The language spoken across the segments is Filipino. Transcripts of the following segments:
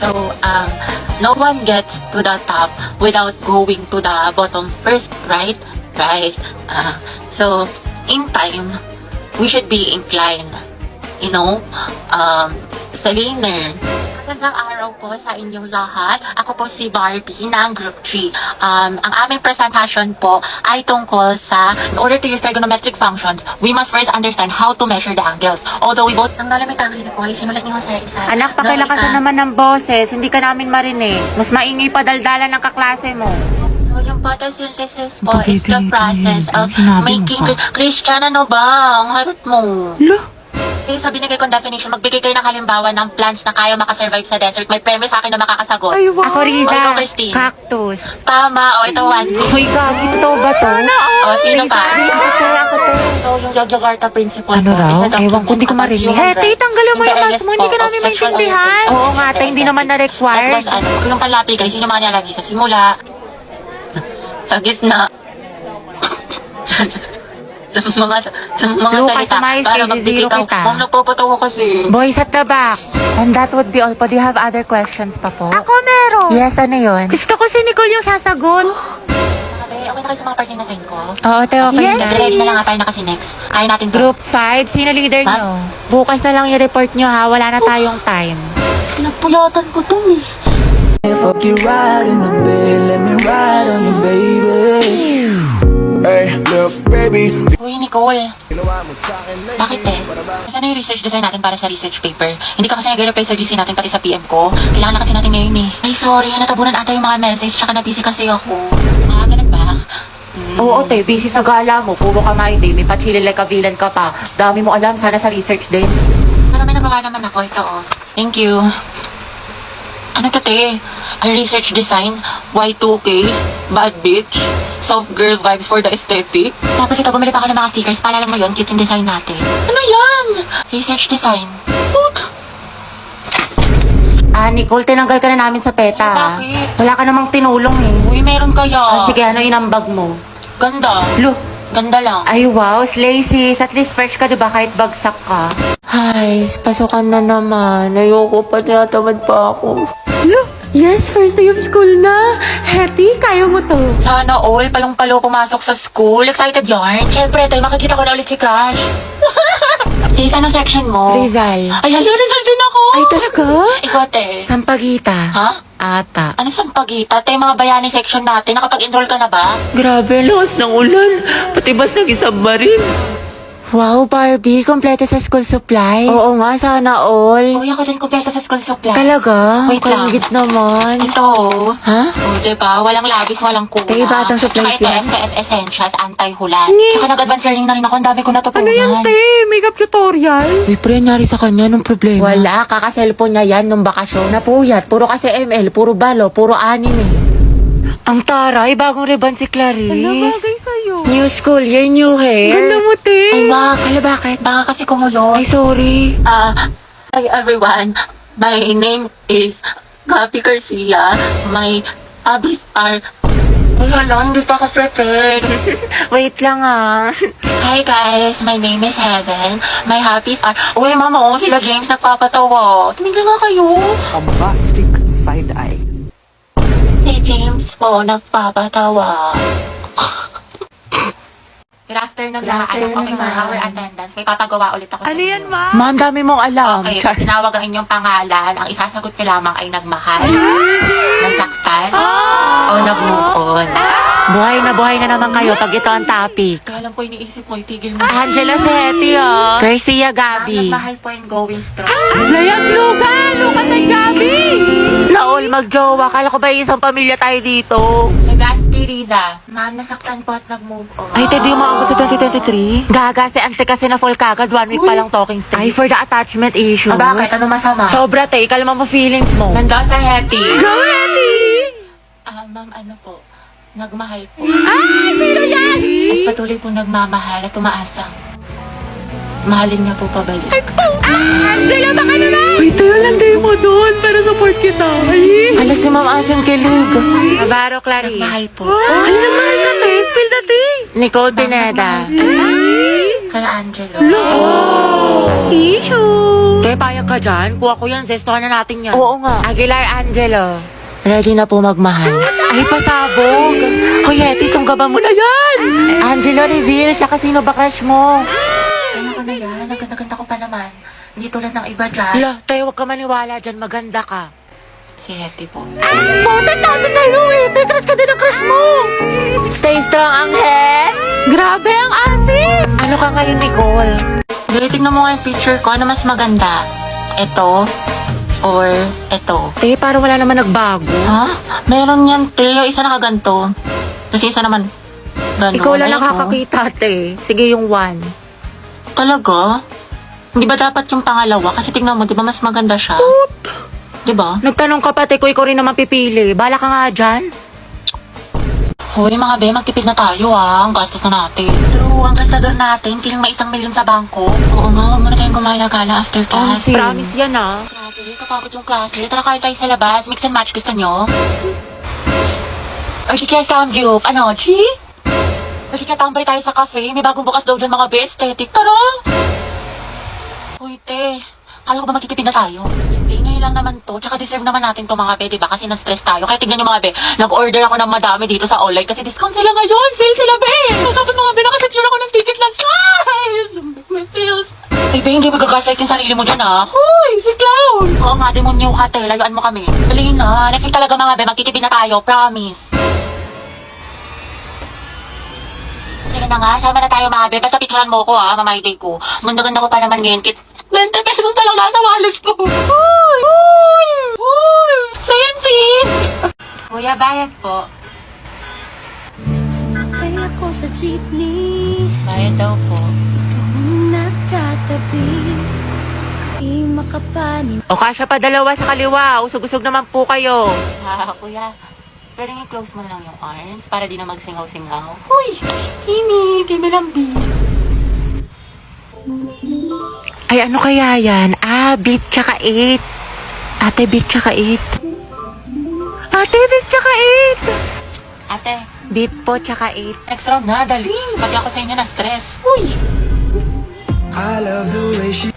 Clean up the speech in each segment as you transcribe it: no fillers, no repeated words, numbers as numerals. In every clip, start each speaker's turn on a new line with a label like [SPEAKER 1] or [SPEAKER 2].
[SPEAKER 1] So, no one gets to the top without going to the bottom first, right? Right. So, in time, we should be inclined, sa learner. Magandang araw po sa inyong lahat. Ako po si Barbie ng Group 3. Ang aming presentation po ay tungkol sa, in order to use trigonometric functions, we must first understand how to measure the angles. Although we both, ang nalamit ang hina po ay simulat niyo sa isa.
[SPEAKER 2] Anak, pakilakasan naman ng boses. Hindi ka namin marinig. Mas maingay pa daldalan ng kaklase mo.
[SPEAKER 1] So, yung photosynthesis po is the process of making... Christian, ano ba? Ang harot mo. Okay, sa binigay kong definition, magbigay kayo ng halimbawa ng plants na kaya makasurvive sa desert. May premise sa akin na makakasagot.
[SPEAKER 2] Ay, wow. Ako, Riza.
[SPEAKER 1] O, ikaw, Christine.
[SPEAKER 2] Cactus.
[SPEAKER 1] Tama. O, ito, one.
[SPEAKER 2] Uy, gagi. Totoo ba to?
[SPEAKER 1] O, sino pa?
[SPEAKER 2] Ako to.
[SPEAKER 1] So, yung Yogyakarta principle
[SPEAKER 2] Ano
[SPEAKER 1] po,
[SPEAKER 2] raw?
[SPEAKER 1] is a document
[SPEAKER 2] Ewan ko, hindi ko
[SPEAKER 1] of
[SPEAKER 2] marinig.
[SPEAKER 1] human
[SPEAKER 2] Hey,
[SPEAKER 1] rights
[SPEAKER 2] tanggalin mo
[SPEAKER 1] in the
[SPEAKER 2] yung mask
[SPEAKER 1] earliest
[SPEAKER 2] mo. Hindi ka
[SPEAKER 1] form
[SPEAKER 2] namin
[SPEAKER 1] of sexual
[SPEAKER 2] maintindihan.
[SPEAKER 1] orientation.
[SPEAKER 2] Oo nga, te. Hindi naman na-required.
[SPEAKER 1] That was, yung palapi, guys, sino mga nilalagay sa simula? Sa gitna. Sa mga
[SPEAKER 2] Lucas,
[SPEAKER 1] salita.
[SPEAKER 2] umayos
[SPEAKER 1] Para
[SPEAKER 2] kayo,
[SPEAKER 1] magbigay
[SPEAKER 2] zero
[SPEAKER 1] ka.
[SPEAKER 2] kita.
[SPEAKER 1] Ma'am, nagpapatawa kasi.
[SPEAKER 2] Boys at the back. And that would be all po. Do you have other questions pa po?
[SPEAKER 3] Ako meron.
[SPEAKER 2] Yes, ano yun? Gusto ko si Nicole yung sasagot.
[SPEAKER 1] Okay na kayo sa mga partner na sign ko?
[SPEAKER 2] Oo, te, okay
[SPEAKER 1] Yes.
[SPEAKER 2] na.
[SPEAKER 1] Ready na lang nga tayo na kasi next. Kaya natin to.
[SPEAKER 2] Group 5, sino leader
[SPEAKER 1] Ha?
[SPEAKER 2] nyo? Bukas na lang i-report nyo ha, wala na tayong time.
[SPEAKER 1] Pinagpulatan ko to eh.
[SPEAKER 4] Fuck you right in my bed, let me ride on you, baby. Hey, look, baby.
[SPEAKER 1] Uy, Nicole. Bakit Kasi na yung research design natin para sa research paper? Hindi ka kasi nag-reply sa GC natin pati sa PM ko. Kailangan na kasi natin ngayon eh. Ay, sorry. Natabunan ata yung mga message. Tsaka na-busy kasi ako. Ganun ba?
[SPEAKER 2] Oo, te, busy sa gala mo. Puro ka hindi. May pa-chili like a villain ka pa. Dami mo alam, sana sa research din.
[SPEAKER 1] Pero may nagawa naman ako. Ito, oh. Thank you. Ano to, te? Research design, Y2K, bad bitch, soft girl vibes for the aesthetic. Tapos ito, bumili pa ako ng mga stickers. Paalala mo yun, cute yung design natin. Ano yan? Research design. What?
[SPEAKER 2] Nicole, tinanggal ka na namin sa PETA. ha?
[SPEAKER 1] Bakit?
[SPEAKER 2] Wala ka namang tinulong eh.
[SPEAKER 1] Uy, meron kaya.
[SPEAKER 2] Sige, ano inambag mo?
[SPEAKER 1] Ganda.
[SPEAKER 2] Look.
[SPEAKER 1] Ganda lang.
[SPEAKER 2] Ay, wow, slay sis. At least fresh ka, diba? Kahit bagsak ka. Ay, pasukan na naman. Ayoko pa, tinatamad pa ako. Look! Yes, first day of school na. Hetty, kaya mo to.
[SPEAKER 1] Sana all, palong-palo pumasok sa school. Excited yarn. Siyempre, tayo makikita ko na ulit si Crush. Sis, anong section mo?
[SPEAKER 2] Rizal.
[SPEAKER 1] Ay, hello, Rizal din ako.
[SPEAKER 2] Ay, talaga?
[SPEAKER 1] Ikaw, te.
[SPEAKER 2] Sampagita.
[SPEAKER 1] Ha?
[SPEAKER 2] Ata.
[SPEAKER 1] Ano sampagita? Te, mga bayani section natin. Nakapag-enroll ka na ba?
[SPEAKER 4] Grabe, lakas ng ulan. Pati bas nag-isubmarine.
[SPEAKER 2] Wow, Barbie, kompleto sa school supplies. Oo nga, sana all.
[SPEAKER 1] Uy, ako din kumpleto sa school supply.
[SPEAKER 2] Talaga?
[SPEAKER 1] Wait lang.
[SPEAKER 2] Kangit naman.
[SPEAKER 1] Ito, oh.
[SPEAKER 2] Ha?
[SPEAKER 1] O, diba? Walang labis, walang kulang.
[SPEAKER 2] Te, batang supplies
[SPEAKER 1] Tsaka
[SPEAKER 2] yan.
[SPEAKER 1] ito, FKS Essentials, anti-hulan. Tsaka nag-advance learning na rin ako. Ang dami ko natutunan.
[SPEAKER 4] Makeup tutorial?
[SPEAKER 2] Uy, pre, nangyari sa kanya nung problema. Wala, kaka-cellphone niya yan nung bakasyon. Napuyat, puro kasi ML, puro balo, puro anime. Ang taray, bagong ribbon si Clarice.
[SPEAKER 4] sa'yo.
[SPEAKER 2] New school year, new hair.
[SPEAKER 4] mo, te.
[SPEAKER 1] Ay, wag. Kala bakit? Baka kasi kumulo.
[SPEAKER 2] Ay, sorry.
[SPEAKER 1] Hi everyone. My name is Gabi Garcia. My hobbies are... Ay, hala, hindi pa ako prepared.
[SPEAKER 2] Wait lang
[SPEAKER 1] Hi guys, my name is Heaven. My hobbies are... Uy, mama, oh, sila James nagpapatawa. Tumigil nga kayo.
[SPEAKER 4] Bombastic side-eye.
[SPEAKER 1] Si James po nagpapatawa. Good afternoon lahat. Okay, for our attendance, may papagawa ulit ako sa inyo.
[SPEAKER 4] ma?
[SPEAKER 2] Ma'am, dami mong alam.
[SPEAKER 1] Okay,
[SPEAKER 2] Char-
[SPEAKER 1] pag tinawag ang inyong pangalan, ang isasagot ko lamang ay nagmahal, nasaktan, o nag-move on.
[SPEAKER 2] buhay na naman kayo pag ito ang topic.
[SPEAKER 1] Kaya lang po iniisip mo, itigil mo.
[SPEAKER 2] Angela Seti, oh. Garcia
[SPEAKER 1] Ang
[SPEAKER 2] Gabi.
[SPEAKER 1] nagmahal po and going strong.
[SPEAKER 2] Layang Lucas and Gabi. Naol, magjowa. Kala ko ba isang pamilya tayo dito?
[SPEAKER 1] Legaspi Riza, ma'am, nasaktan po at nag-move on.
[SPEAKER 2] Ay, hindi mo ang 2023? Gaga, si ante kasi na full kagad. 1 week pa lang talking stage. Ay, for the attachment issue.
[SPEAKER 1] Bakit? Ano masama?
[SPEAKER 2] Sobra, te. Kalma mo feelings mo.
[SPEAKER 1] Nanda sa Hetty.
[SPEAKER 2] Go, Hetty!
[SPEAKER 1] Ma'am, ano po? Nagmahal po. Sino yan? At patuloy po nagmamahal at umaasang. Mahalin niya po pabalik.
[SPEAKER 2] Angela, baka naman!
[SPEAKER 4] Wait, tayo lang tayo mo doon para support kita. Ay.
[SPEAKER 2] Alas si Ma'am Asim kilig. Navarro Clarice.
[SPEAKER 1] Nagmahal po.
[SPEAKER 4] Ay, naman ka, te. Spill the tea.
[SPEAKER 2] Nicole Pineda.
[SPEAKER 1] Kaya Angelo.
[SPEAKER 4] Issue.
[SPEAKER 2] Kay Te, payag ka dyan? Kuha ko yan, zestohan na natin yan. Oo nga. Aguilar Angelo. Ready na po magmahal. Ay, pasabog. Hoy, Hetty, sunggaban mo na yan. Angelo, reveal. Tsaka sino ba crush mo?
[SPEAKER 1] Ano ka na yan? Ang ganda-ganda ko pa naman. Hindi tulad ng iba dyan.
[SPEAKER 2] Hala, tayo huwag ka maniwala dyan. Maganda ka.
[SPEAKER 1] Si Hetty po.
[SPEAKER 2] Puta, sabi sa'yo eh. Te, crush ka din ang crush mo. Stay strong, Angel. Grabe ang asin. Ano ka ngayon, Nicole?
[SPEAKER 1] Dili, tignan mo nga yung picture ko. Ano mas maganda? Ito or ito?
[SPEAKER 2] Te, parang wala naman nagbago.
[SPEAKER 1] Ha? Meron yan, te. Yung isa nakaganto. Tapos yung isa naman, gano'n.
[SPEAKER 2] Ikaw lang
[SPEAKER 1] Ayun, oh.
[SPEAKER 2] nakakakita, te. Sige, yung one.
[SPEAKER 1] Talaga? Hindi ba dapat yung pangalawa? Kasi tignan mo, di ba mas maganda siya? Di ba?
[SPEAKER 2] Nagtanong ka pa, te, ko ikaw rin naman pipili. Bala ka nga dyan.
[SPEAKER 1] Hoy, mga be, magtipid na tayo Ang gastos na natin. True, ang gastador natin. Feeling may 1 million sa bangko. Oo nga, huwag muna tayong gumala-gala after class.
[SPEAKER 2] Promise yan, ah.
[SPEAKER 1] Grabe, kapagod yung klase. Tara kain tayo sa labas. Mix and match, gusto nyo? Or di kaya samgyup. Ano, chi? Or di kaya tambay tayo sa cafe. May bagong bukas daw dyan mga be, aesthetic. Tara! Uy, te. Kala ko ba magtitipid na tayo? Hindi, ngayon lang naman to. Tsaka deserve naman natin to mga be, diba? Kasi na-stress tayo. Kaya tignan nyo mga be, nag-order ako ng madami dito sa online kasi discount sila ngayon. Sale sila be! Tapos mga be, nakasecure ako ng ticket lang. Guys! May sales. Ay be, hindi magagaslight yung sarili mo dyan Hoy, si Clown! Oo nga, demonyo ka te. Layuan mo kami. Dali na. Next week talaga mga be, magtitipid na tayo. Promise. Sige na nga, sama na tayo mga be. Basta picturean mo ko mamay-day ko. Ganda-ganda ko pa naman ngayon. 20 pesos na lang nasa wallet ko. Hoy! Hoy! Hoy! Same sis! Kuya, bayad po.
[SPEAKER 3] Sumakay ako sa jeepney,
[SPEAKER 1] Bayad daw po.
[SPEAKER 3] nakatabi, di makapanin.
[SPEAKER 2] O kasya pa dalawa sa kaliwa. Usog-usog naman po kayo.
[SPEAKER 1] Kuya, pwede nga close mo lang yung arms para di na magsingaw-singaw. Hoy! Hini! Kimilambi!
[SPEAKER 2] Ay, ano kaya yan? Beat tsaka 8. Ate, beat tsaka 8. Ate, beat tsaka
[SPEAKER 1] Ate,
[SPEAKER 2] 8. Beat po tsaka 8.
[SPEAKER 1] extra na, dali! Pati ako sa inyo na stress. Uy!
[SPEAKER 4] I love the way she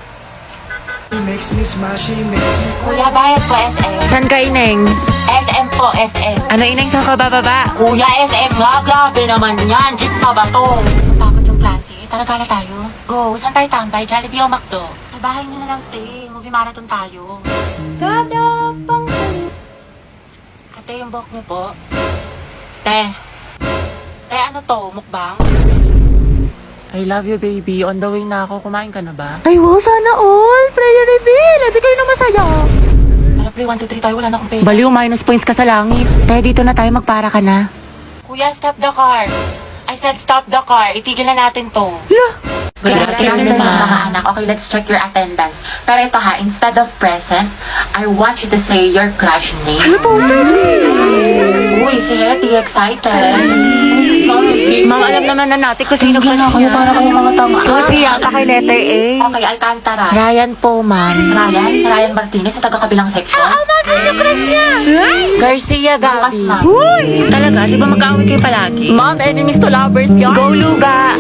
[SPEAKER 4] makes me smile, she makes me
[SPEAKER 1] Kuya, bayad po SM.
[SPEAKER 2] San ka, Ineng?
[SPEAKER 1] SM po, SM.
[SPEAKER 2] Ano, Ineng, saan ka bababa?
[SPEAKER 1] Kuya, SM nga, grabe naman yan. Jeep pa ba to? Napakot yung klase. Tara, gala tayo. Go, saan tayo tambay? Jollibee o McDo? Sa bahay nyo na lang, te. Movie marathon tayo.
[SPEAKER 3] Kada pang
[SPEAKER 1] Ate, yung buhok niyo po. Te. Te, ano to? Mukbang?
[SPEAKER 2] I love you, baby. On the way na ako. Kumain ka na ba?
[SPEAKER 5] Ay, wow, sana all! Prayer reveal! Hindi kayo na masaya.
[SPEAKER 1] Ano, pre, 1, 2, 3 tayo. Wala na akong pera.
[SPEAKER 2] Baliw, minus points ka sa langit. Kaya dito na tayo, magpara ka na.
[SPEAKER 1] Kuya, stop the car. I said stop the car. Itigil na natin to. Good afternoon, mga anak. Okay, let's check your attendance. Pero ito instead of present, I want you to say your crush name. Ano po? Uy, si Hetty, excited.
[SPEAKER 2] Ma'am, alam naman na natin kung sino crush niya.
[SPEAKER 1] Para kayo mga tama.
[SPEAKER 2] Susi, yata kay letter A.
[SPEAKER 1] Okay, Alcantara.
[SPEAKER 2] Ryan po, ma'am.
[SPEAKER 1] Ryan Martinez, yung taga-kabilang section.
[SPEAKER 2] Garcia,
[SPEAKER 1] Bukas,
[SPEAKER 2] Gabi.
[SPEAKER 1] ma'am.
[SPEAKER 2] Talaga? Di ba mag-aaway kayo palagi?
[SPEAKER 5] Ma'am, enemies to lovers yan.
[SPEAKER 2] Go, Luga!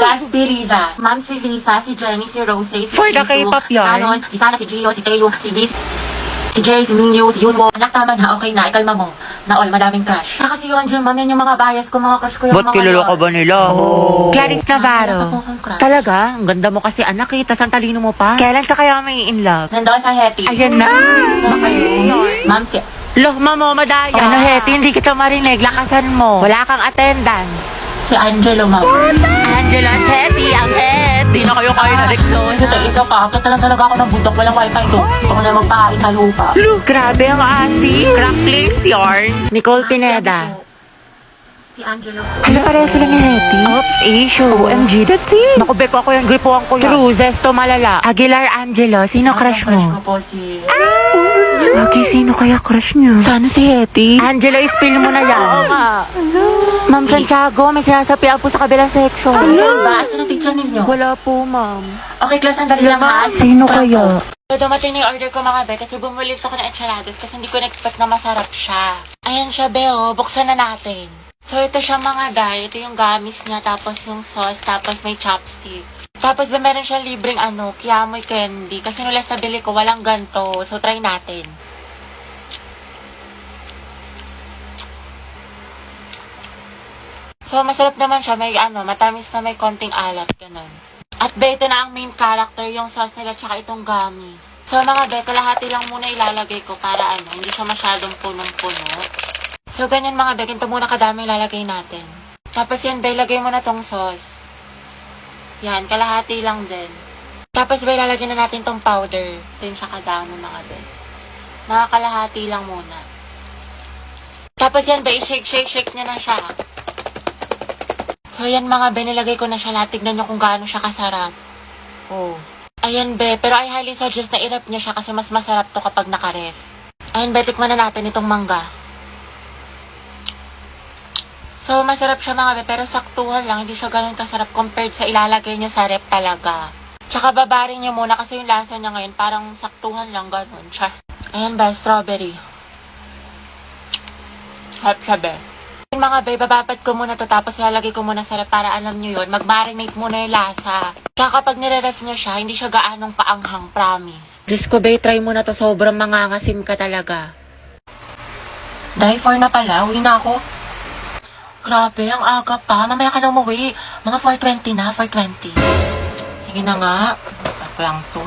[SPEAKER 1] Gaspi, Liza. Ma'am, si Lisa, si Jenny, si Rose, si
[SPEAKER 2] For the
[SPEAKER 1] Jisoo,
[SPEAKER 2] K-pop
[SPEAKER 1] si
[SPEAKER 2] yarn.
[SPEAKER 1] Anon, si Sana, si Gio, si Teo, si Viz, si Jay, si Mingyu, si Yunwo. Anak, tama na. Okay na. Ikalma mo. Na all, madaming crush. Kasi yun, Jun, ma'am, yan yung mga bias ko, mga crush ko yung mga yun.
[SPEAKER 2] nila? Clarice
[SPEAKER 1] Wala pa po
[SPEAKER 2] Navarro.
[SPEAKER 1] akong crush.
[SPEAKER 2] Talaga? Ang ganda mo kasi, anak eh. Tas ang talino mo pa. Kailan ka kaya may in love?
[SPEAKER 1] Nandoon sa Hetty.
[SPEAKER 2] Ayan na!
[SPEAKER 1] Ano kayo? Ma'am, si...
[SPEAKER 2] Loh, mamo, madaya. Ano, Hetty, hindi kita marinig. Lakasan mo. Wala kang attendance.
[SPEAKER 1] Si Angelo, ma'am.
[SPEAKER 2] Angela at Hetty, ang head. Di na kayo kayo na
[SPEAKER 1] Ito, isa pa. Ito talaga ako ng bundok. Walang wifi doon. Gusto ko na magpahain sa lupa.
[SPEAKER 2] Grabe ang asi. Cracklings yarn. Nicole Pineda.
[SPEAKER 1] Si Angelo.
[SPEAKER 2] Ano pareha sila ni Hetty? Oops, issue. OMG, that's it. Naku, Beko, ako yan. Gripuan ko yan. True, Zesto Malala. Aguilar Angelo. Sino crush
[SPEAKER 1] Crush
[SPEAKER 2] mo?
[SPEAKER 1] ko po si...
[SPEAKER 5] Lagi, sino kaya crush niya?
[SPEAKER 2] Sana si Hetty. Angelo, spill mo na yan. Oo nga. Ma'am Santiago, may sinasapian po sa kabilang section.
[SPEAKER 1] Ano ba? Saan ang teacher ninyo?
[SPEAKER 2] Wala po, ma'am.
[SPEAKER 1] Okay, class, sandali lang ha.
[SPEAKER 5] Sino kaya?
[SPEAKER 1] So, dumating na yung order ko mga be kasi bumulit ako ng enchiladas kasi hindi ko na-expect na masarap siya. Ayan siya, be, oh. Buksan na natin. So, ito siya mga day. Ito yung gamis niya, tapos yung sauce, tapos may chopstick. Tapos ba meron siya libreng kiamoy candy. Kasi nung last na bili ko, walang ganto. So, try natin. So, masarap naman siya. May matamis na may konting alat. Ganon. At be, ito na ang main character, yung sauce nila, tsaka itong gummies. So, mga be, kalahati lang muna ilalagay ko para hindi siya masyadong punong-puno. So, ganyan mga be, ganito muna kadami ilalagay natin. Tapos yan, be, lagay mo na tong sauce. Yan, kalahati lang din. Tapos ba, ilalagyan na natin tong powder. Din siya kadami mga be. Mga kalahati lang muna. Tapos yan ba, shake niya na siya. So yan mga be, nilagay ko na siya lahat. Tignan nyo kung gaano siya kasarap. Oh. Ayan be, pero I highly suggest na i-ref niya siya kasi mas masarap to kapag naka-ref. Ayan be, tikman na natin itong mangga. So, masarap siya mga be, pero saktuhan lang. Hindi siya ganun kasarap compared sa ilalagay niya sa rep talaga. Tsaka babarin niya muna kasi yung lasa niya ngayon parang saktuhan lang ganun siya. Ayan ba, strawberry. Harap siya be. Yung mga be, babapat ko muna to tapos ilalagay ko muna sa rep para alam niyo yun. Mag-marinate muna yung lasa. Tsaka kapag nire-ref niya siya, hindi siya gaanong kaanghang, promise. Diyos ko be, try mo na to. Sobrang mangangasim ka talaga. Die for na pala, uwi na ako. Grabe, ang aga pa. Mamaya ka na umuwi. Mga 4:20 na, 4:20. Sige na nga. Ako lang to.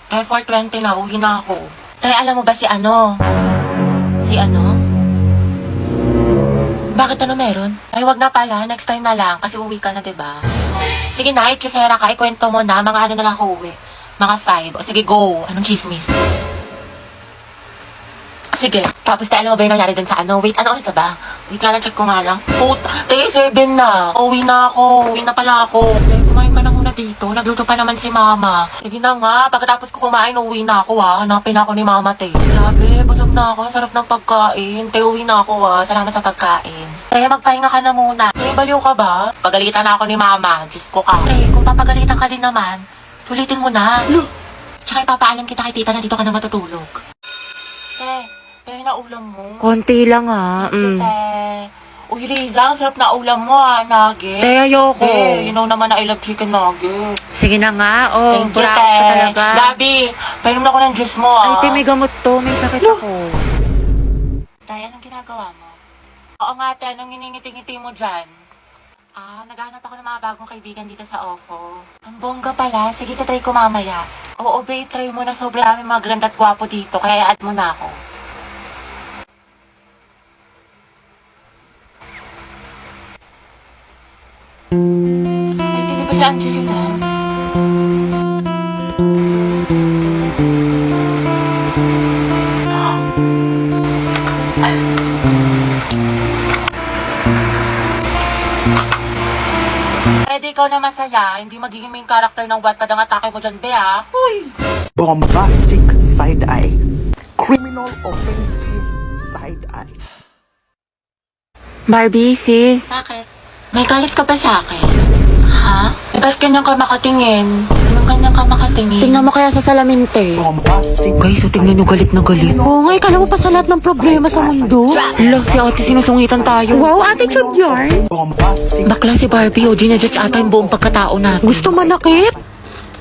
[SPEAKER 1] Kaya 4:20 na, uwi na ako. Kaya alam mo ba si Si Bakit meron? Ay, wag na pala. Next time na lang. Kasi uwi ka na, diba? Sige na, ikusera ka. Ikwento mo na. Mga na lang ako uwi. Mga 5. O sige, go. Anong chismis? Sige. Tapos alam mo ba yung nangyari dun sa Wait, ano oras na ba? Wait nga lang, check ko nga lang. Tayo 7 na. Uwi na ako. Uwi na pala ako. Tayo, kumain ka na muna dito. Nagluto pa naman si mama. Sige na nga. Pagkatapos ko kumain, uwi na ako Hanapin ako ni mama, Tayo. Grabe, busog na ako. Ang sarap ng pagkain. Tayo, uwi na ako Salamat sa pagkain. Tayo, magpahinga ka na muna. Tayo, baliw ka ba? Pagalitan na ako ni mama. Diyos ko ka. Tayo, kung papagalitan ka din naman, sulitin mo na. Tsaka ipapaalam kita kay tita na dito ka na matutulog. Kaya na ulam mo.
[SPEAKER 2] Konti lang
[SPEAKER 1] Uy, Riza, ang sarap na ulam mo nugget.
[SPEAKER 2] ayoko.
[SPEAKER 1] You know naman na I love chicken nugget.
[SPEAKER 2] Sige na nga,
[SPEAKER 1] Thank you,
[SPEAKER 2] bravo ka talaga.
[SPEAKER 1] Gabi, painom na ako ng juice mo,
[SPEAKER 2] Ay, may gamot to. May sakit ako.
[SPEAKER 1] Tay, anong ginagawa mo? Oo nga, te, anong ngingiti-ngiti mo dyan? Naghahanap ako ng mga bagong kaibigan dito sa OFO. Ang bongga pala. Sige, tatry ko mamaya. Oo, babe, try mo na. Sobrang dami mga ganda at gwapo dito. Kaya add mo na ako. Ay, hindi ba si Angelina? Pwede ikaw na masaya, hindi magiging main character ng Wattpad ang atake mo dyan, Bea. Uy!
[SPEAKER 6] Bombastic side eye. Criminal offensive side eye.
[SPEAKER 2] Barbie, sis.
[SPEAKER 1] Bakit? May galit ka ba sa akin? Ha? Ba't ganyan ka makatingin? Anong ganyan ka makatingin?
[SPEAKER 2] Tingnan mo kaya sa salamin, te.
[SPEAKER 6] Bombastic.
[SPEAKER 2] Guys, tingnan nyo galit na galit. Oo nga, ikala mo pa sa lahat ng problema sa mundo. Hala, si ate sinusungitan tayo. Wow, attitude yarn.
[SPEAKER 6] Bombastic.
[SPEAKER 2] Bakla si Barbie, o ginajudge ata yung buong pagkatao natin. Gusto manakit?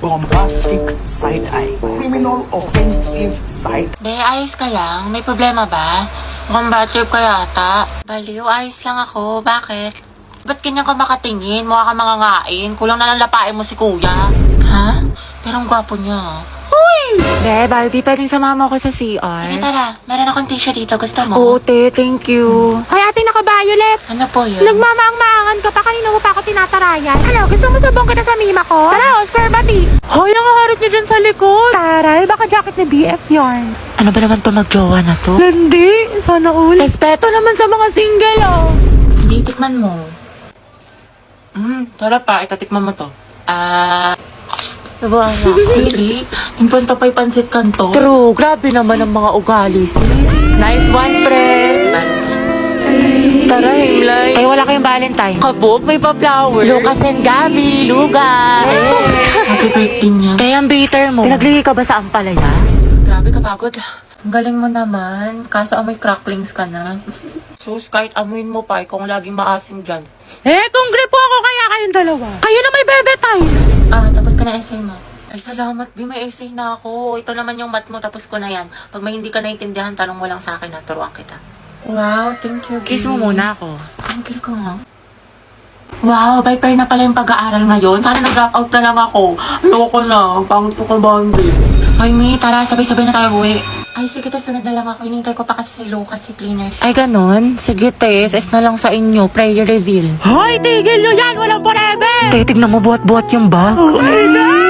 [SPEAKER 6] Bombastic side eye. Criminal offensive side.
[SPEAKER 1] Be, ayos ka lang? May problema ba? Mukhang bad trip ka yata. Baliw, ayos lang ako. Bakit? Ba't ganyan ka makatingin? Mukha ka mangangain. Kulang na lang lapain mo si kuya. Ha? Pero ang gwapo niya.
[SPEAKER 2] Be, Barbie, pwedeng sumama ako sa CR?
[SPEAKER 1] Sige, tara. Meron akong tissue dito. Gusto mo?
[SPEAKER 2] Oo, te, thank you. Ay, ate, naka-violet.
[SPEAKER 1] Ano po yun?
[SPEAKER 2] Nagmamaang-maangan ka pa. Kanina mo pa ako tinatarayan. Ano, gusto mo sabong kita sa mima ko? Tara, Oscar, bati. Hoy, nangaharot niyo dyan sa likod. Taray, baka jacket ni BF yarn.
[SPEAKER 1] Ano ba naman to magjowa na to?
[SPEAKER 2] Hindi, sana all. Respeto naman sa mga single,
[SPEAKER 1] Hindi, tikman mo. Tara pa. Itatikman mo to.
[SPEAKER 2] Diba,
[SPEAKER 1] Really? Impanta pa'y pansit kanto?
[SPEAKER 2] True, grabe naman ang mga ugali, sis. Nice one, pre.
[SPEAKER 1] Tara, Himlay.
[SPEAKER 2] Ay, wala kayong Valentine.
[SPEAKER 1] Kabog, may pa-flower.
[SPEAKER 2] Lucas and Gabi, Luga.
[SPEAKER 1] Happy birthday niya.
[SPEAKER 2] Kaya ang bitter mo. Pinaglihi ka ba sa ampalaya?
[SPEAKER 1] Grabe, kapagod. Ang galing mo naman. Kaso amoy cracklings ka na. Sus, kahit amuin mo pa, kung laging maasim dyan.
[SPEAKER 5] Kung gripo ako kaya kayong dalawa. Kayo na may bebe time.
[SPEAKER 1] Tapos ka na essay mo. Ay, salamat, Bi. May essay na ako. Ito naman yung math mo, tapos ko na yan. Pag may hindi ka naintindihan, tanong mo lang sa akin, turuan kita. Wow, thank you, Bi.
[SPEAKER 2] Kiss mo muna ako.
[SPEAKER 1] Thank ka nga. Wow, by pair na pala yung pag-aaral ngayon. Sana nag-drop out na lang ako. Ayoko na. Pangit ko ka, Bambi. Ay, Mi, tara, sabay-sabay na tayo uwi. Ay, sige, sunod na lang ako. Hinintay ko pa kasi si Lucas, si cleaner.
[SPEAKER 2] Ay, ganon? Sige, te. SS na lang sa inyo. Prayer reveal.
[SPEAKER 5] Hoy, tigil nyo yan! Walang forever!
[SPEAKER 2] Te, tignan mo buhat-buhat yung bag.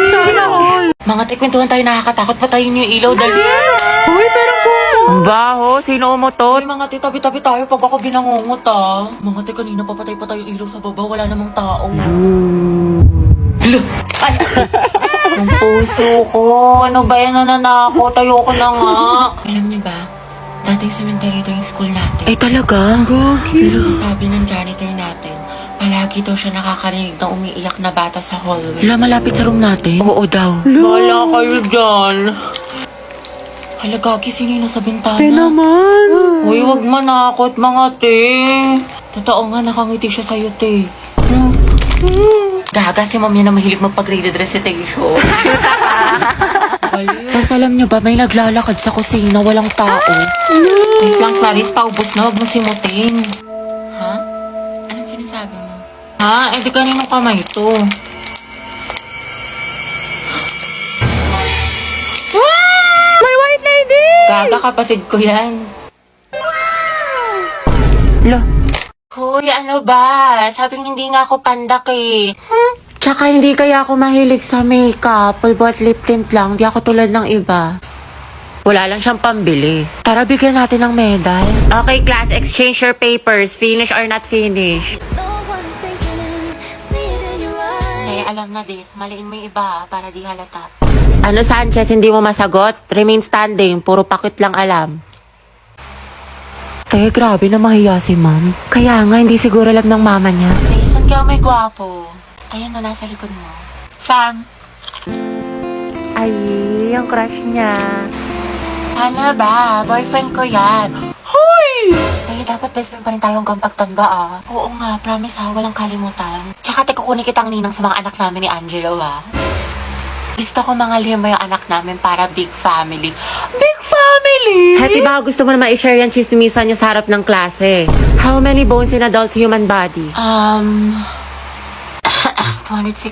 [SPEAKER 5] Sana all!
[SPEAKER 1] Mga te, kwentuhan tayo, nakakatakot. Patayin niyo yung ilaw, dali.
[SPEAKER 5] Hoy, pero
[SPEAKER 2] Ang baho. Sino
[SPEAKER 1] Ay,
[SPEAKER 2] umutot?
[SPEAKER 1] mga te, tabi-tabi tayo pag ako binangungot, Mga te, kanina papatay pa tayo yung ilaw sa baba. Wala namang tao. Ay! Ang puso ko. Ano ba yan? Nananakot. Ayoko na nga. Alam niyo ba? Dating cemetery ito yung school natin.
[SPEAKER 2] Ay, talaga?
[SPEAKER 1] Sabi ng janitor natin, palagi daw siya nakakarinig ng umiiyak na bata sa hallway.
[SPEAKER 2] Wala malapit sa room natin? Oo daw.
[SPEAKER 1] Wala kayo dyan. Hala, Gagi, sino yung nasa bintana?
[SPEAKER 5] naman.
[SPEAKER 1] Uy, wag manakot, mga te. Totoo nga, nakangiti siya sa'yo, te. Gaga, si ma'am niya na mahilig magpag-graded recitation.
[SPEAKER 2] Tapos alam nyo ba, may naglalakad sa kusina, walang tao.
[SPEAKER 1] Wait lang, Clarice, paubos na, wag mo simutin. Ha? Anong sinasabi mo? Ha? Eh, di kaninong kamay to?
[SPEAKER 5] May white lady!
[SPEAKER 1] Gaga, kapatid ko yan.
[SPEAKER 2] Lo.
[SPEAKER 1] Hoy, ano ba? Sabing hindi nga ako pandak eh.
[SPEAKER 2] Tsaka hindi kaya ako mahilig sa makeup. Pulbot lip tint lang, di ako tulad ng iba. Wala lang siyang pambili. Tara, bigyan natin ng medal. Okay, class, exchange your papers. Finish or not finish.
[SPEAKER 3] No one thinking, see it in your eyes.
[SPEAKER 1] Eh, alam na this. Maliin mo yung iba para di halata.
[SPEAKER 2] Ano, Sanchez, hindi mo masagot? Remain standing, puro pakit lang alam. Te, grabe na mahiya si ma'am. Kaya nga, hindi siguro alam ng mama niya.
[SPEAKER 1] Eh, saan kaya may gwapo? Ayan o, nasa likod mo. Sam!
[SPEAKER 2] Ay, yung crush niya.
[SPEAKER 1] Ano ba? Boyfriend ko yan.
[SPEAKER 5] Hoy!
[SPEAKER 1] Eh, dapat best friend pa rin tayo hanggang pagtanda, Oo nga, promise walang kalimutan. Tsaka kukunin kitang ninang sa mga anak namin ni Angelo, Gusto ko mga lima yung anak namin para big family. Big family!
[SPEAKER 2] Hati, baka gusto mo na ma-share yung chismisan niyo sa harap ng klase. How many bones in adult human body?
[SPEAKER 1] 206.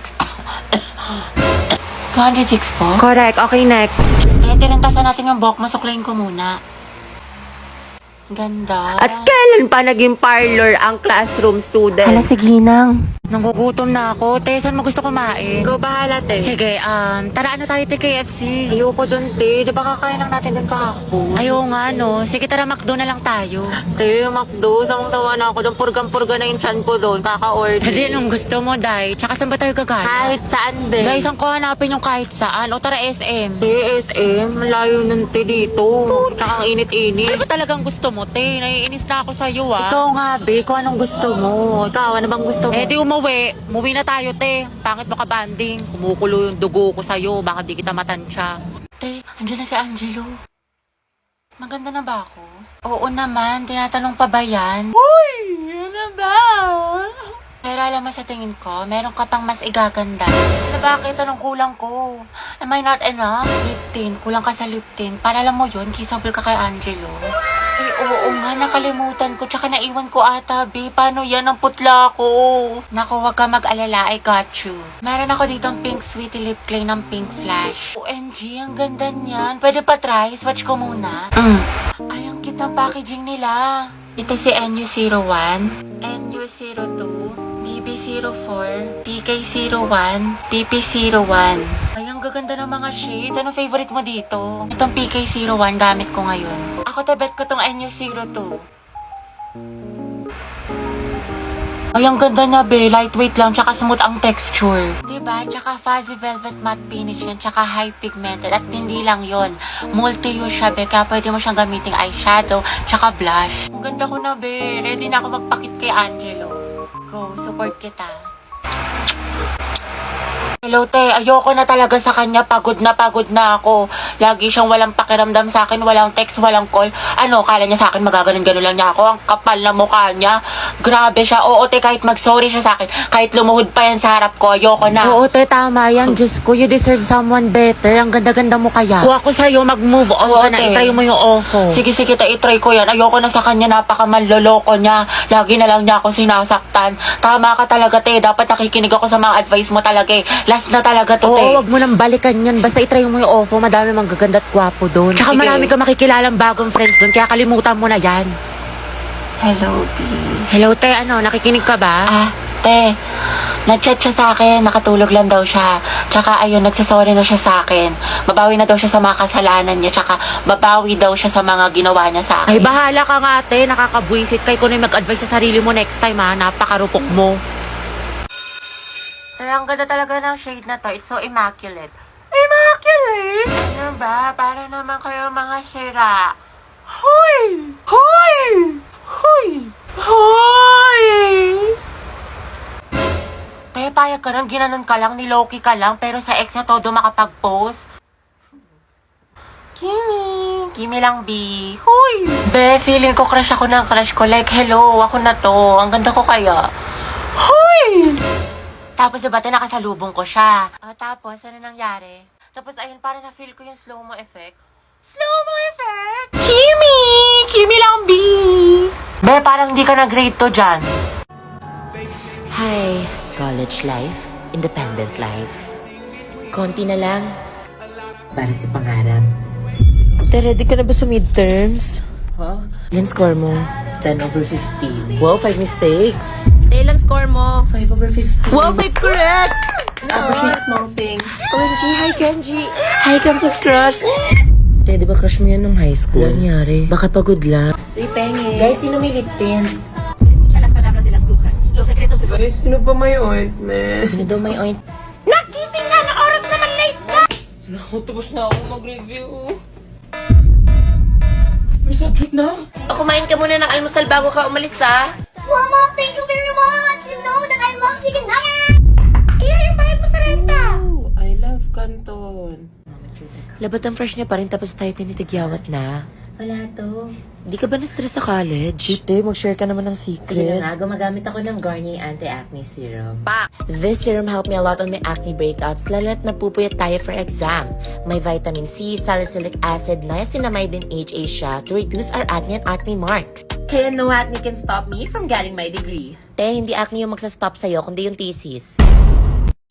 [SPEAKER 1] 206 po?
[SPEAKER 2] Correct. Okay, next.
[SPEAKER 1] Eh, tirintasan natin yung buhok mo. Suklayin ko muna. Ganda.
[SPEAKER 2] At kailan pa naging parlor ang classroom student?
[SPEAKER 5] Hala, sige nang.
[SPEAKER 2] Nanggugutom na ako. Te, saan mo gusto kumain?
[SPEAKER 1] Ikaw bahala, te.
[SPEAKER 2] Sige, tara ano tayo, te, KFC?
[SPEAKER 1] Ayoko dun, te. Di ba kakain lang natin dun kahapon?
[SPEAKER 2] Ayaw nga, no. Sige, tara, McDo na lang tayo.
[SPEAKER 1] Te, McDo. Sawang-sawa na ako dun. Purgang-purga na yung chan ko dun. Kaka-order.
[SPEAKER 2] Hindi, anong gusto mo, Day? Tsaka saan ba tayo gagana?
[SPEAKER 1] Kahit saan, be.
[SPEAKER 2] Day, saan ko hanapin yung kahit saan? O tara, SM.
[SPEAKER 1] Te, SM. Malayo nun, te, dito. Tsaka ang init-init.
[SPEAKER 2] Ano ba talagang gusto mo, te? Naiinis na ako sa'yo,
[SPEAKER 1] Ikaw nga, be. Kung anong gusto mo. Ikaw, ano bang gusto mo?
[SPEAKER 2] Eh, di umuwi. Umuwi na tayo, te. Pangit mo ka banding. Kumukulo yung dugo ko sa'yo. Baka di kita matansya.
[SPEAKER 1] Te, andyan na si Angelo. Maganda na ba ako? Oo naman, tinatanong pa ba yan?
[SPEAKER 5] Hoy! Ano ba?
[SPEAKER 1] Pero alam mo sa tingin ko, meron ka pang mas igaganda. Ano bakit? Anong kulang ko? Am I not enough? Lip tint. Kulang ka sa lip tint. Para alam mo yun, kissable ka kay Angelo. Eh, oo nga, nakalimutan ko. Tsaka naiwan ko ata, B. Paano yan? Ang putla ko. Naku, wag ka mag-alala. I got you. Meron ako ditong pink sweetie lip clay ng pink flash. OMG, ang ganda niyan. Pwede pa try? Swatch ko muna. Ay, ang cute ng packaging nila. Ito si NU01, NU02, BB04, PK01, PP01. Ay, ang gaganda ng mga shades. Anong favorite mo dito? Itong PK01 gamit ko ngayon. Ako tabet ko tong NU02. Ay, ang ganda niya, be. Lightweight lang, tsaka smooth ang texture. Diba? Tsaka fuzzy velvet matte finish yan, tsaka high pigmented. At hindi lang yon, multi-use siya, be. Kaya pwede mo siyang gamiting eyeshadow, tsaka blush. Ang ganda ko na, be. Ready na ako magpakit kay Angelo. Go, support kita. Hello, te. Ayoko na talaga sa kanya. Pagod na ako. Lagi siyang walang pakiramdam sa akin. Walang text, walang call. Ano, kala niya sa akin magaganon-ganon lang niya ako. Ang kapal na mukha niya.
[SPEAKER 2] Grabe siya. Oo, te, kahit mag-sorry siya sa akin, kahit lumuhod pa yan sa harap ko, ayoko na.
[SPEAKER 5] Oo, te, tama yan. Diyos ko, you deserve someone better. Ang ganda-ganda mo kaya.
[SPEAKER 2] Kung ako sa'yo, mag-move on
[SPEAKER 5] Oo,
[SPEAKER 2] ka na,
[SPEAKER 5] te.
[SPEAKER 2] itry mo yung ofo. Sige, te, itry ko yan. Ayoko na sa kanya, napakamanloloko niya. Lagi na lang niya ako sinasaktan. Tama ka talaga, te. Dapat nakikinig ako sa mga advice mo talaga eh. Last na talaga to, te.
[SPEAKER 5] Oo, wag mo nang balikan yan. Basta itry mo yung ofo. Madami mang gaganda at gwapo doon. Tsaka
[SPEAKER 2] Sige.
[SPEAKER 5] marami ka makikilalang bagong friends doon. Kaya kalimutan mo na yan.
[SPEAKER 2] Hello, B.
[SPEAKER 5] Hello, te. Ano, nakikinig ka ba?
[SPEAKER 2] Ah, te. Nag-chat siya sa akin, nakatulog lang daw siya. Tsaka ayun, nagsasorry na siya sa akin. Babawi na daw siya sa mga kasalanan niya. Tsaka babawi daw siya sa mga ginawa niya sa akin.
[SPEAKER 5] Ay, bahala ka nga, te. Nakakabwisit kay ko na yung mag-advise sa sarili mo next time, ha. Napakarupok mo.
[SPEAKER 2] Ay, ang ganda talaga ng shade na to. It's so immaculate. Immaculate? Ano ba? Para naman kayo mga sira. Hoy! Hoy! Hoy! Hoy! Kaya payag ka lang, ginanon ka lang, niloki ka lang, pero sa ex na todo makapag-post. Kimi lang, B. Hoy! Be, feeling ko crush ako ng crush ko. Like, hello, ako na to. Ang ganda ko kaya. Hoy! Tapos diba, nakasalubong ko siya. Tapos, ano nangyari? Tapos, ayun, parang na-feel ko yung slow-mo effect. Slow-mo effect? Kimi! Kimi lang, B! Be, parang di ka na-grade to dyan.
[SPEAKER 7] Hi, college life, independent life. Konti na lang para sa pangarap. Te, ready ka na ba sa midterms?
[SPEAKER 2] Huh?
[SPEAKER 7] Ilan score mo?
[SPEAKER 2] 10 over 15.
[SPEAKER 7] Wow, 5 mistakes. Te, ilang score mo?
[SPEAKER 2] 5 over 15.
[SPEAKER 7] Wow, 5 corrects!
[SPEAKER 2] Appreciate small things.
[SPEAKER 7] OMG, hi Kenji! Hi campus crush! Te, di ba crush mo yan nung high school? Ano nangyari? Baka pagod lang.
[SPEAKER 2] Uy, Pengi.
[SPEAKER 7] Guys, sino may lip tint?
[SPEAKER 8] Sino pa may ointment?
[SPEAKER 7] Sino daw may oint?
[SPEAKER 8] Naku, tapos na ako mag-review. May subject na?
[SPEAKER 7] O, kumain ka muna ng almusal bago ka umalis, ha?
[SPEAKER 3] Mama, thank you very much. You know that I love chicken nuggets.
[SPEAKER 2] I love Canton.
[SPEAKER 7] Labat ang fresh niya pa rin tapos tayo tinitigyawat na.
[SPEAKER 9] Wala to.
[SPEAKER 7] Di ka ba na-stress sa college? Ite, mag-share ka naman ng
[SPEAKER 9] Sige
[SPEAKER 7] secret.
[SPEAKER 9] na nga, gumagamit ako ng Garnier Anti-Acne Serum.
[SPEAKER 7] This serum helped me a lot on my acne breakouts, lalo na't nagpupuyat tayo for exam. May vitamin C, salicylic acid, niacinamide, and HA siya to reduce our acne and acne marks.
[SPEAKER 9] Kaya no acne can stop me from getting my degree.
[SPEAKER 7] Hindi acne yung magsa-stop sa'yo, kundi yung thesis.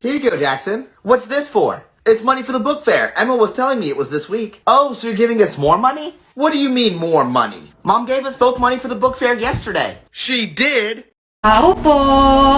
[SPEAKER 10] Here you go, Jackson. What's this for? It's money for the book fair. Emma was telling me it was this week. Oh, so you're giving us more money? What do you mean more money? Mom gave us both money for the book fair yesterday. She did?
[SPEAKER 11] Tao po!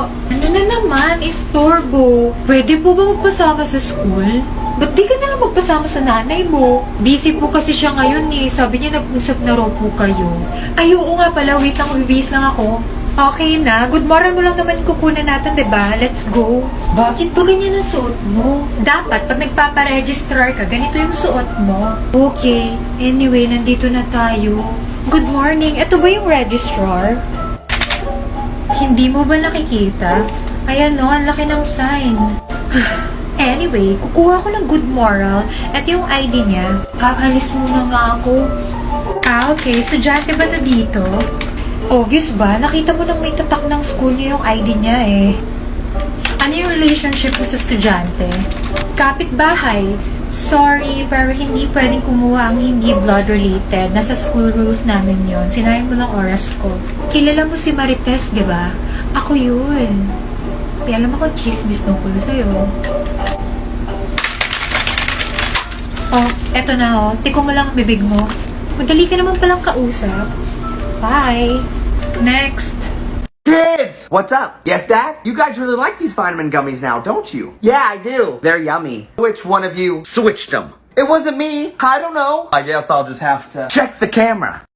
[SPEAKER 11] Ano na naman, istorbo. Pwede po ba magpasama sa school? Ba't di ka na lang magpasama sa nanay mo? Busy po kasi siya ngayon eh. Sabi niya nag-usap na raw po kayo. Ay, oo nga pala. Wait lang, bibihis lang ako. Okay na. Good morning mo lang naman kukunan natin, diba? Let's go. Bakit ba ganyan ang suot mo? Dapat, pag nagpaparegistrar ka, ganito yung suot mo. Okay. Anyway, nandito na tayo. Good morning. Ito ba yung registrar? Hindi mo ba nakikita? Ayan no, ang laki ng sign. Anyway, kukuha ko ng good moral at yung ID niya. Aalis muna nga ako. Okay. Estudyante ba na dito? Obvious ba? Nakita mo nang may tatak ng school niya yung ID niya eh. Ano yung relationship mo sa estudyante? Kapitbahay. Sorry, pero hindi pwedeng kumuha ang hindi blood-related. Nasa school rules namin yon. Sinayang mo lang oras ko. Kilala mo si Marites, di ba? Ako yun. Kaya alam ako chismis tungkol sa'yo. Oh, eto na oh. Tiko mo lang ang bibig mo. Madali ka naman palang kausap. Bye! Next!
[SPEAKER 10] Kids! What's up? Yes, Dad? You guys really like these vitamin gummies now, don't you? Yeah, I do. They're yummy. Which one of you switched them? It wasn't me. I don't know. I guess I'll just have to check the camera.